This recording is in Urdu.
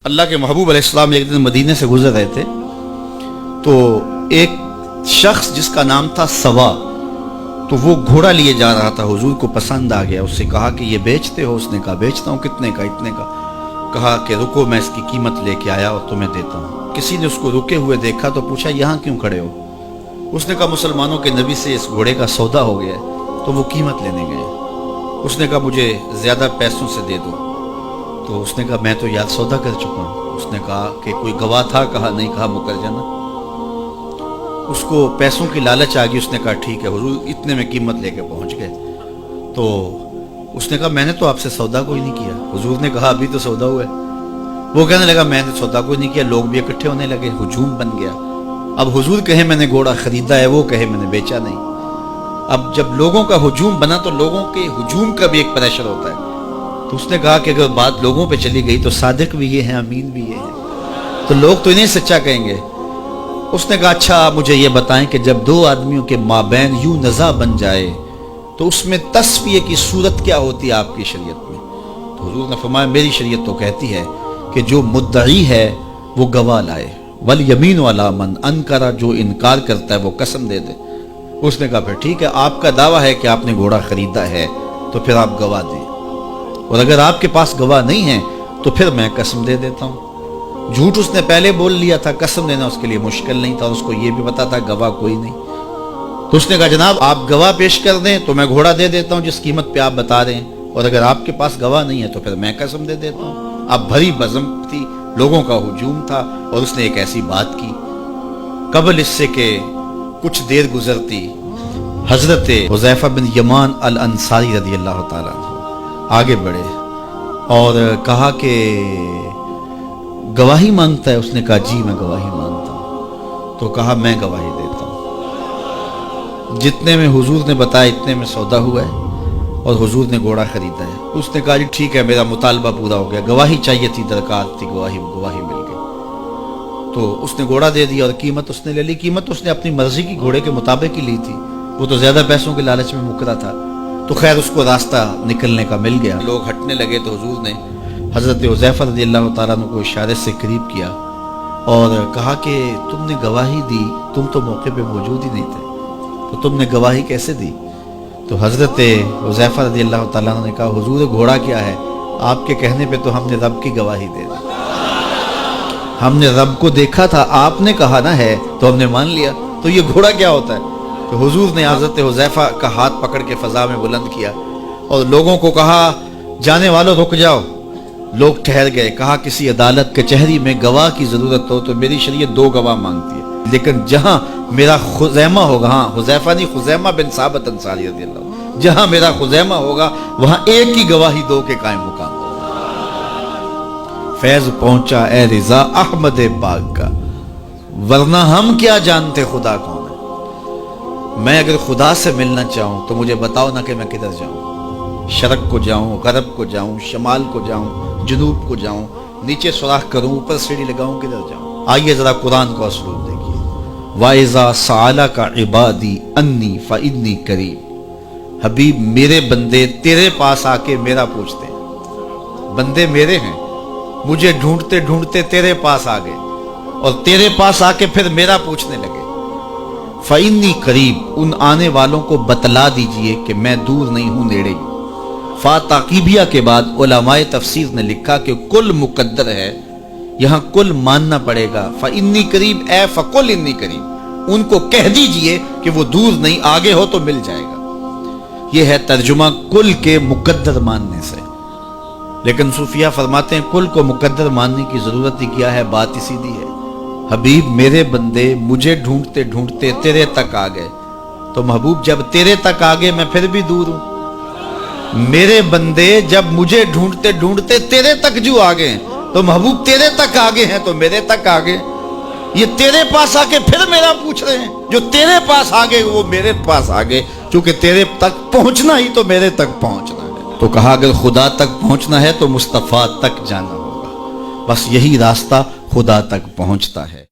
اللہ کے محبوب علیہ السلام ایک دن مدینے سے گزر رہے تھے تو ایک شخص جس کا نام تھا سوا، تو وہ گھوڑا لیے جا رہا تھا، حضور کو پسند آ گیا، اس سے کہا کہ یہ بیچتے ہو؟ اس نے کہا بیچتا ہوں۔ کتنے کا؟ اتنے کا۔ کہا کہ رکو میں اس کی قیمت لے کے آیا اور تمہیں دیتا ہوں۔ کسی نے اس کو رکے ہوئے دیکھا تو پوچھا یہاں کیوں کھڑے ہو؟ اس نے کہا مسلمانوں کے نبی سے اس گھوڑے کا سودا ہو گیا ہے تو وہ قیمت لینے گئے۔ اس نے کہا مجھے زیادہ پیسوں سے دے دو، تو اس نے کہا میں تو یار سودا کر چکا ہوں۔ اس نے کہا کہ کوئی گواہ تھا؟ کہا نہیں۔ کہا مکر جانا۔ اس کو پیسوں کی لالچ آ گئی، اس نے کہا ٹھیک ہے حضور، اتنے میں قیمت لے کے پہنچ گئے۔ تو اس نے کہا میں نے تو آپ سے سودا کوئی نہیں کیا۔ حضور نے کہا ابھی تو سودا ہوا ہے۔ وہ کہنے لگا میں نے سودا کوئی نہیں کیا۔ لوگ بھی اکٹھے ہونے لگے، ہجوم بن گیا۔ اب حضور کہے میں نے گھوڑا خریدا ہے، وہ کہے میں نے بیچا نہیں۔ اب جب لوگوں کا ہجوم بنا تو لوگوں کے ہجوم کا بھی ایک پریشر ہوتا ہے۔ تو اس نے کہا کہ اگر بات لوگوں پہ چلی گئی تو صادق بھی یہ ہیں، امین بھی یہ ہیں، تو لوگ تو انہیں سچا کہیں گے۔ اس نے کہا اچھا آپ مجھے یہ بتائیں کہ جب دو آدمیوں کے مابین یوں نزاع بن جائے تو اس میں تصفیہ کی صورت کیا ہوتی ہے آپ کی شریعت میں؟ تو حضور نے فرمایا میری شریعت تو کہتی ہے کہ جو مدعی ہے وہ گواہ لائے، والیمین علی من انکر، جو انکار کرتا ہے وہ قسم دے دے۔ اس نے کہا پھر ٹھیک ہے، آپ کا دعویٰ ہے کہ آپ نے گھوڑا خریدا ہے تو پھر آپ گواہ دیں، اور اگر آپ کے پاس گواہ نہیں ہے تو پھر میں قسم دے دیتا ہوں۔ جھوٹ اس نے پہلے بول لیا تھا، قسم دینا اس کے لیے مشکل نہیں تھا، اس کو یہ بھی پتا تھا گواہ کوئی نہیں۔ تو اس نے کہا جناب آپ گواہ پیش کر دیں تو میں گھوڑا دے دیتا ہوں جس قیمت پہ آپ بتا رہے ہیں، اور اگر آپ کے پاس گواہ نہیں ہے تو پھر میں قسم دے دیتا ہوں۔ اب بھری بزم تھی، لوگوں کا ہجوم تھا، اور اس نے ایک ایسی بات کی۔ قبل اس سے کہ کچھ دیر گزرتی، حضرت حذیفہ بن یمان الانصاری رضی اللہ تعالیٰ عنہ آگے بڑھے اور کہا کہ گواہی مانگتا ہے؟ اس نے کہا جی میں گواہی مانگتا ہوں۔ تو کہا میں گواہی دیتا ہوں، جتنے میں حضور نے بتایا اتنے میں سودا ہوا ہے اور حضور نے گھوڑا خریدا ہے۔ اس نے کہا جی ٹھیک ہے میرا مطالبہ پورا ہو گیا، گواہی چاہیے تھی، درکار تھی، گواہی مل گئی۔ تو اس نے گھوڑا دے دیا اور قیمت اس نے لے لی۔ قیمت اس نے اپنی مرضی کی گھوڑے کے مطابق ہی لی تھی، وہ تو زیادہ پیسوں کے لالچ میں مکرا تھا۔ تو خیر اس کو راستہ نکلنے کا مل گیا، لوگ ہٹنے لگے تو حضور نے حضرت حذیفہ رضی اللہ تعالیٰ عنہ کو اشارے سے قریب کیا اور کہا کہ تم نے گواہی دی، تم تو موقع پہ موجود ہی نہیں تھے، تو تم نے گواہی کیسے دی؟ تو حضرت حذیفہ رضی اللہ تعالیٰ عنہ نے کہا حضور گھوڑا کیا ہے، آپ کے کہنے پہ تو ہم نے رب کی گواہی دے دی، ہم نے رب کو دیکھا تھا، آپ نے کہا نہ ہے تو ہم نے مان لیا، تو یہ گھوڑا کیا ہوتا ہے؟ تو حضور نے حضرت حذیفہ کا ہاتھ پکڑ کے فضا میں بلند کیا اور لوگوں کو کہا جانے والوں رک جاؤ۔ لوگ ٹھہر گئے۔ کہا کسی عدالت کچہری میں گواہ کی ضرورت ہو تو میری شریعت دو گواہ مانگتی ہے، لیکن جہاں میرا خزیمہ ہوگا، ہاں حذیفہ نہیں، خزیمہ بن ثابت انصاری رضی اللہ عنہ، جہاں میرا خزیمہ ہوگا وہاں ایک ہی گواہی دو کے قائم مقام ہوگا۔ فیض پہنچا اے رضا احمد پاک کا، ورنہ ہم کیا جانتے خدا کون ہے۔ میں اگر خدا سے ملنا چاہوں تو مجھے بتاؤ نہ کہ میں کدھر جاؤں، شرق کو جاؤں، غرب کو جاؤں، شمال کو جاؤں، جنوب کو جاؤں، نیچے سوراخ کروں، اوپر سیڑھی لگاؤں، کدھر جاؤں؟ آئیے ذرا قرآن کا اسلوب دیکھیے۔ وَإِذَا سَأَلَكَ عِبَادِي أَنِّي فَإِنِّي قَرِيبٌ، حبیب میرے بندے تیرے پاس آ کے میرا پوچھتے ہیں، بندے میرے ہیں، مجھے ڈھونڈتے ڈھونڈتے تیرے پاس آ گئے اور تیرے پاس آ کے پھر میرا پوچھنے لگے۔ فَإِنِّي قَرِيبٌ، ان آنے والوں کو بتلا دیجئے کہ میں دور نہیں ہوں، نیڑے ہوں۔ فاتقیبیہ کے بعد علماء تفسیر نے لکھا کہ کل مقدر ہے، یہاں کل ماننا پڑے گا۔ فَإِنِّي قَرِيبٌ اے فَقُلْ إِنِّي قَرِيبٌ، ان کو کہہ دیجئے کہ وہ دور نہیں، آگے ہو تو مل جائے گا۔ یہ ہے ترجمہ کل کے مقدر ماننے سے۔ لیکن صوفیہ فرماتے ہیں کل کو مقدر ماننے کی ضرورت ہی کیا ہے، بات ہی سیدھی ہے۔ حبیب میرے بندے مجھے ڈھونڈتے ڈھونڈتے تیرے تک آ گئے، تو محبوب جب تیرے تک آ گئے میں پھر بھی دور ہوں۔ میرے بندے جب مجھے ڈھونڈتے ڈھونڈتے تیرے تک جو آ گئے تو محبوب تیرے تک آگے ہیں تو میرے تک آگے، یہ تیرے پاس آ کے پھر میرا پوچھ رہے ہیں، جو تیرے پاس آگے وہ میرے پاس آگے، چونکہ تیرے تک پہنچنا ہی تو میرے تک پہنچنا ہے۔ تو کہا اگر خدا تک پہنچنا ہے تو مصطفیٰ تک جانا ہوگا، بس یہی راستہ خدا تک پہنچتا ہے۔